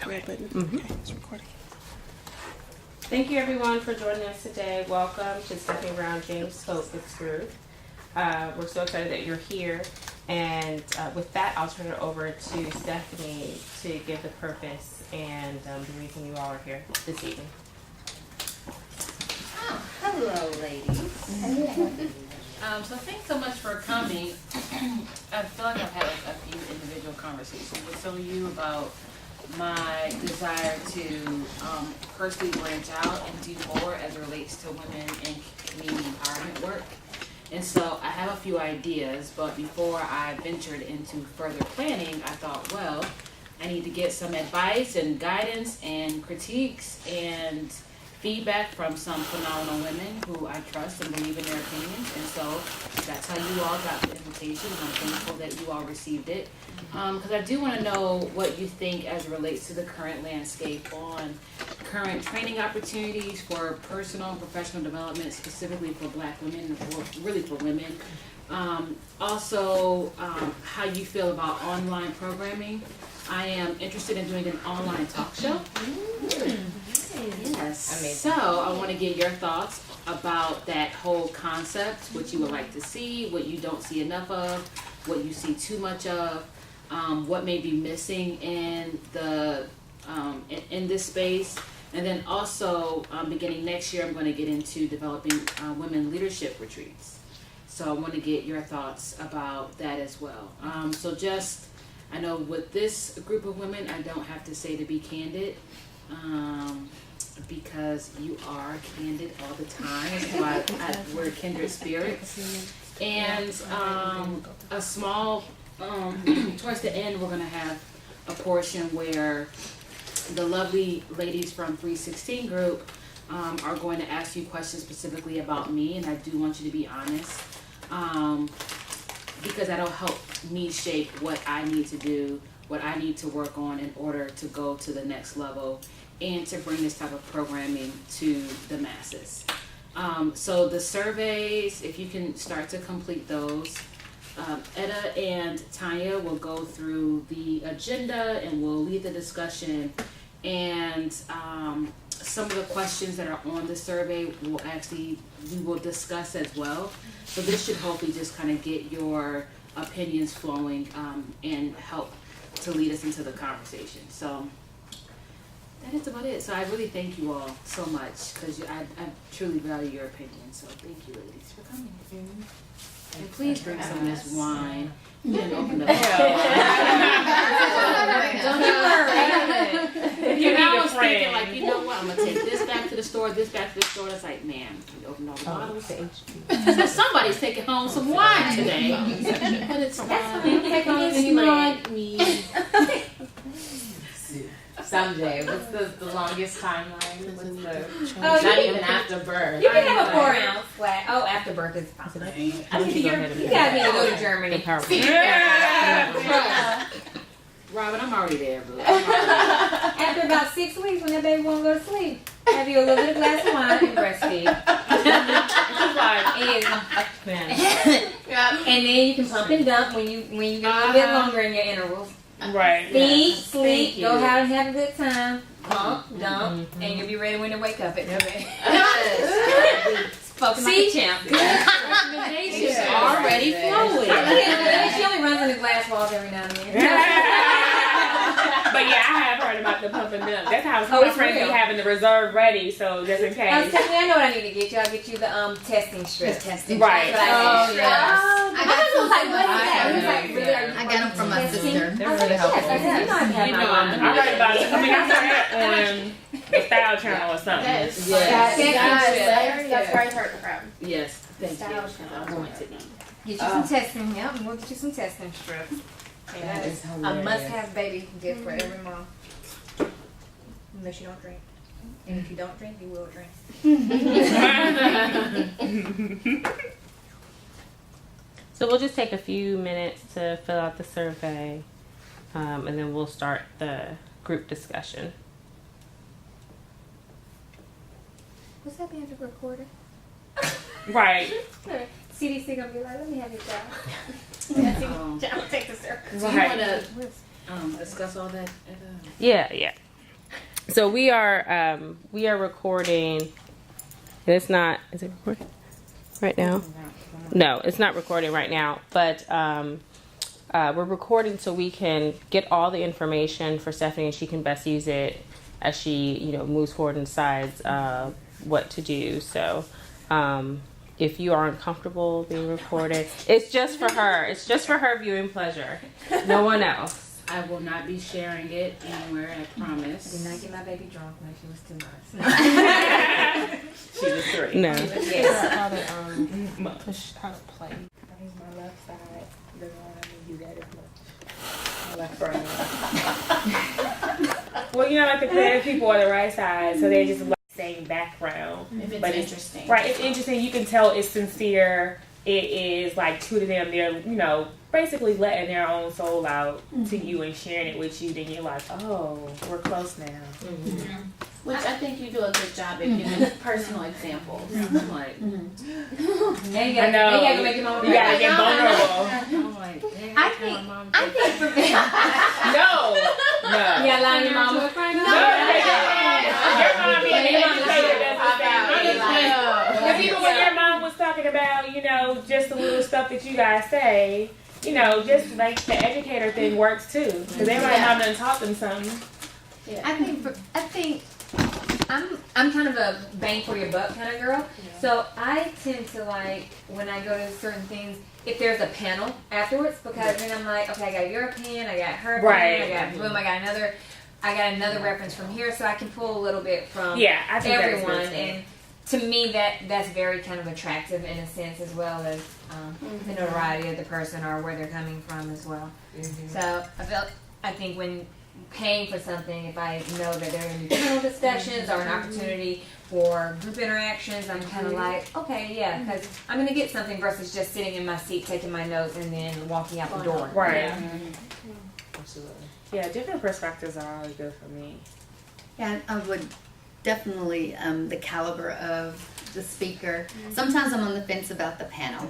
red button. Okay, it's recording. Thank you everyone for joining us today. Welcome to Stephanie Brown James Focus Group. We're so excited that you're here. And with that, I'll turn it over to Stephanie to give the purpose and the reason you all are here this evening. Oh, hello, ladies. So thanks so much for coming. I feel like I've had a few individual conversations with some of you about my desire to personally branch out and do more as it relates to women and community empowerment work. And so I have a few ideas, but before I ventured into further planning, I thought, well, I need to get some advice and guidance and critiques and feedback from some phenomenal women who I trust and believe in their opinions. And so that's how you all got the invitation, and I'm thankful that you all received it. Because I do want to know what you think as it relates to the current landscape on current training opportunities for personal and professional development, specifically for Black women, or really for women. Also, how you feel about online programming. I am interested in doing an online talk show. Yes. So I want to get your thoughts about that whole concept, what you would like to see, what you don't see enough of, what you see too much of, what may be missing in the in this space. And then also, beginning next year, I'm going to get into developing women leadership retreats. So I want to get your thoughts about that as well. So just, I know with this group of women, I don't have to say to be candid, because you are candid all the time. So we're kindred spirits. And a small, towards the end, we're going to have a portion where the lovely ladies from 316 Group are going to ask you questions specifically about me, and I do want you to be honest, because that'll help me shape what I need to do, what I need to work on in order to go to the next level and to bring this type of programming to the masses. So the surveys, if you can start to complete those, Etta and Tanya will go through the agenda and will lead the discussion, and some of the questions that are on the survey we will discuss as well. So this should hopefully just kind of get your opinions flowing and help to lead us into the conversation. So that is about it. So I really thank you all so much, because I truly value your opinion. So thank you, ladies, for coming. And please drink some of this wine. You didn't open the door. I was thinking, like, you know what? I'm gonna take this back to the store, this back to the store. It's like, man, you opened all the bottles. So somebody's taking home some wine today, but it's not. It's me. Someday. What's the longest timeline? Not even after birth. You can have a 4-ounce flat. Oh, after birth is possible. You gotta be able to go to Germany. Robin, I'm already there, bro. After about 6 weeks, when that baby won't go to sleep, have you a little bit of glass of wine and breastfeed. And then you can pump and dump when you get a little bit longer in your intervals. Right. Feed, sleep, go out and have a good time, pump, dump, and you'll be ready when they wake up at 9. Spoken like a champ. Recommendations already flowing. She only runs in the glass walls every now and then. But yeah, I have heard about the pump and dump. That's how Oh, my it's friends be real. having the reserve ready, so just in case. Stephanie, I know what I need to get you. I'll get you the testing strip. Right. Oh, yes. I got I got them from my sister. They're really helpful. Yes, I said, you know I can have my wine. I read about it. I mean, I saw it on the Style Channel or something. Yes. That's where I heard it from. Yes. Thank you. I'm going to eat. Get you some testing. Yep, and we'll get you some testing strips. And that is a must-have baby gift for every mom. Unless you don't drink. And if you don't drink, you will drink. So we'll just take a few minutes to fill out the survey, and then we'll start the group discussion. What's that being recorded? Right. CDC gonna be like, let me have your job. I'll take the service. Do you want to discuss all that? Yeah. So we are recording. It's not. Is it recording right now? No, it's not recording right now. But we're recording so we can get all the information for Stephanie, and she can best use it as she, moves forward and decides what to do. So, if you aren't comfortable being recorded, it's just for her. It's just for her viewing pleasure. No one else. I will not be sharing it anywhere, I promise. I did not get my baby drunk when she was 2 months. She was 3. No. Yes. How to push, how to play. I think my left side doesn't want to do that as much. My left brain. Well, like the creative people on the right side, so they just like the same background. If it's but interesting. Right, it's interesting. You can tell it's sincere. It is like true to them. They're, basically letting their own soul out to you and sharing it with you. Then you're like, oh, we're close now. Mm-hmm. Which I think you do a good job at giving personal examples. I'm like, I know. You gotta make it You gotta get vulnerable. I'm like, I think for me. No. You gotta lie to your mama. Your mom being an educator doesn't even when your mom was talking about, just the little stuff that you guys say, just like the educator thing works too. Because everybody mom done taught them something. Yeah. I think I'm kind of a bang for your buck kind of girl. Yeah. So I tend to like when I go to certain things, if there's a panel afterwards, because then I'm like, okay, I got your opinion, I got her opinion, I got another reference from here, so I can pull a little bit from I think everyone. And to me, that's very kind of attractive in a sense, as well as the notoriety of the person or where they're coming from as well. Mm-hmm. So I think when paying for something, if I know that there are going to be panel discussions or an opportunity for group interactions, I'm kind of like, okay, yeah, because I'm going to get something versus just sitting in my seat, taking my notes, and then walking out the door. Right. Yeah. Absolutely. Yeah, different perspectives are always good for me. Yeah, I would definitely the caliber of the speaker. Sometimes I'm on the fence about the panel.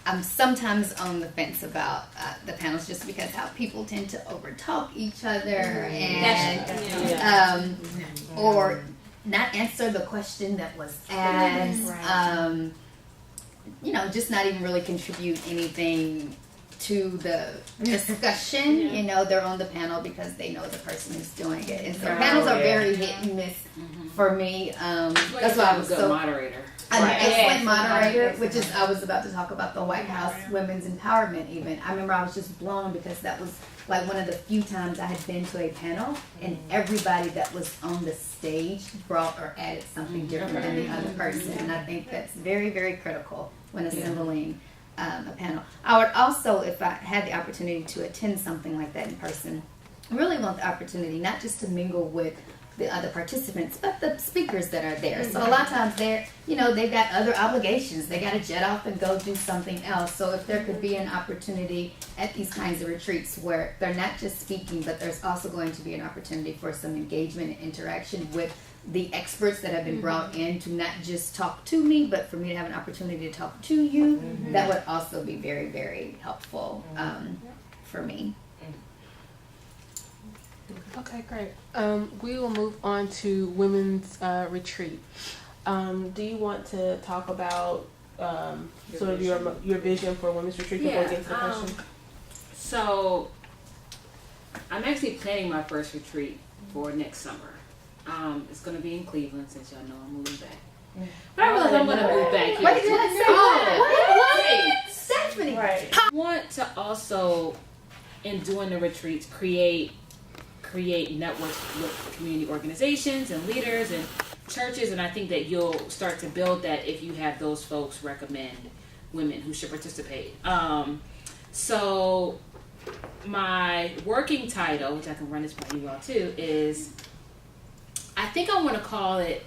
I'm sometimes on the fence about the panels just because how people tend to overtalk each other and or not answer the question that was asked. Just not even really contribute anything to the discussion. They're on the panel because they know the person who's doing it. And so panels are very hit and miss for me. That's why I was a moderator. I'm an excellent moderator, which is, I was about to talk about the White House Women's Empowerment even. I remember I was just blown because that was like one of the few times I had been to a panel and everybody that was on the stage brought or added something different than the other person. And I think that's very, very critical when assembling a panel. I would also, if I had the opportunity to attend something like that in person, really want the opportunity not just to mingle with the other participants, but the speakers that are there. So a lot of times they've got other obligations. They got to jet off and go do something else. So if there could be an opportunity at these kinds of retreats where they're not just speaking, but there's also going to be an opportunity for some engagement and interaction with the experts that have been brought in to not just talk to me, but for me to have an opportunity to talk to you, that would also be very, very helpful for me. Okay, great. We will move on to women's retreat. Do you want to talk about sort of your vision for women's retreat before we get to the question? So, I'm actually planning my first retreat for next summer. It's going to be in Cleveland since y'all know I'm moving back. But I realize I'm going to move back here. Wait, did I say What? Stephanie. Right. I want to also, in doing the retreats, create networks with community organizations and leaders and churches, and I think that you'll start to build that if you have those folks recommend women who should participate. So my working title, which I can run this by you all too, is I think I want to call it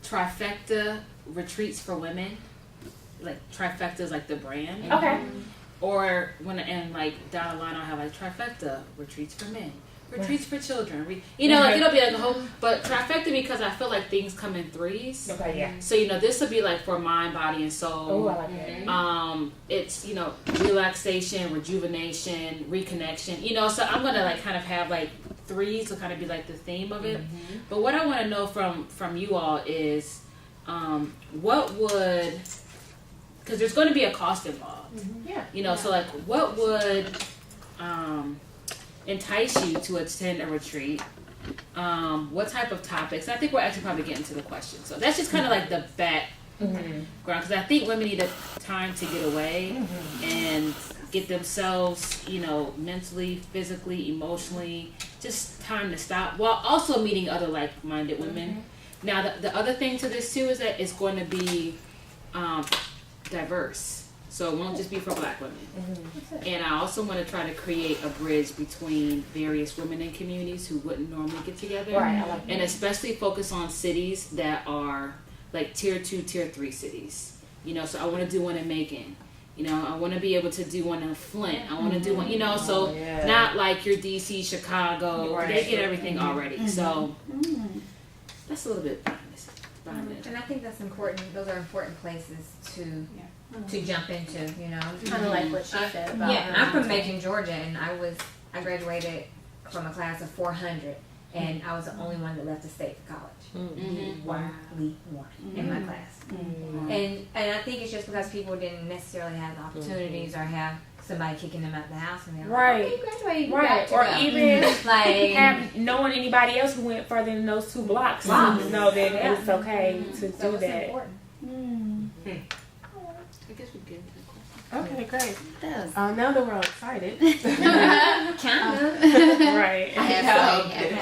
Trifecta Retreats for Women. Like Trifecta is like the brand. Okay. Or and like down the line I'll have like Trifecta Retreats for Men. Retreats for children. Like it'll be like a whole, but trifecta because I feel like things come in threes. Okay, yeah. So this will be like for mind, body, and soul. Oh, I like that. It's relaxation, rejuvenation, reconnection. So I'm gonna like kind of have like 3 to kind of be like the theme of it. But what I want to know from you all is what would, because there's going to be a cost involved. Yeah. You know, so like what would entice you to attend a retreat? What type of topics? I think we're actually probably getting to the question. So that's just kind of like the background, because I think women need a time to get away and get themselves, you know, mentally, physically, emotionally, just time to stop, while also meeting other like-minded women. Now, the other thing to this too is that it's going to be diverse. So it won't just be for Black women. And I also want to try to create a bridge between various women in communities who wouldn't normally get together. Right, I like that. And especially focus on cities that are like tier 2, tier 3 cities. You know, so I want to do one in Macon. You know, I want to be able to do one in Flint. I want to do one, you know, so not like your DC, Chicago. They get everything already. So that's a little bit behind it. And I think that's important. Those are important places to jump into, you know. Kind of like what she said about Yeah, her. I'm from Macon, Georgia, and I graduated from a class of 400, and I was the only one that left the state for college. Wildly one in my class. And I think it's just because people didn't necessarily have the opportunities or have somebody kicking them out the house, and they're like, Right. "Okay, you graduated, you Right, got or to go." even like have knowing anybody else who went further than those 2 blocks to know that it's okay to so do it's that. important. I guess we get into the question. Okay, great. Does. Now that we're all excited. Kind of. Right.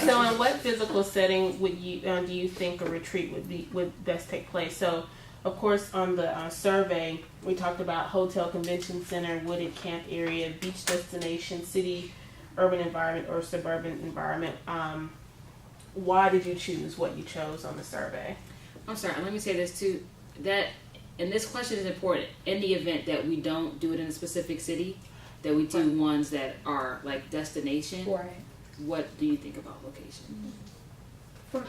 So, in what physical setting would you do you think a retreat would best take place? So, of course, on the survey, we talked about hotel, convention center, wooded camp area, beach destination, city, urban environment, or suburban environment. Why did you choose what you chose on the survey? I'm sorry, let me say this too. That, and this question is important, in the event that we don't do it in a specific city, that we do ones that are like destination. Right. What do you think about location? I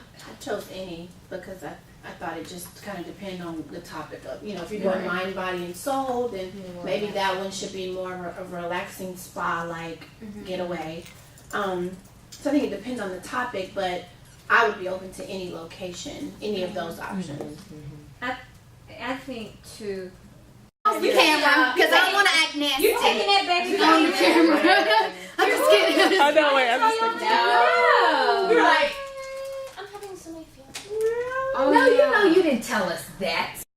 chose any because I thought it just kind of depended on the topic of, you know, if you're doing mind, body, and soul, then maybe that one should be more of a relaxing spa-like getaway. So I think it depends on the topic, but I would be open to any location, any of those options. I think too. The camera, because I don't want to act nasty. You're taking that back on the camera. I'm just kidding. Oh no, wait, I'm just thinking. No. You're like, I'm having so many feelings. no, you know you didn't tell us that.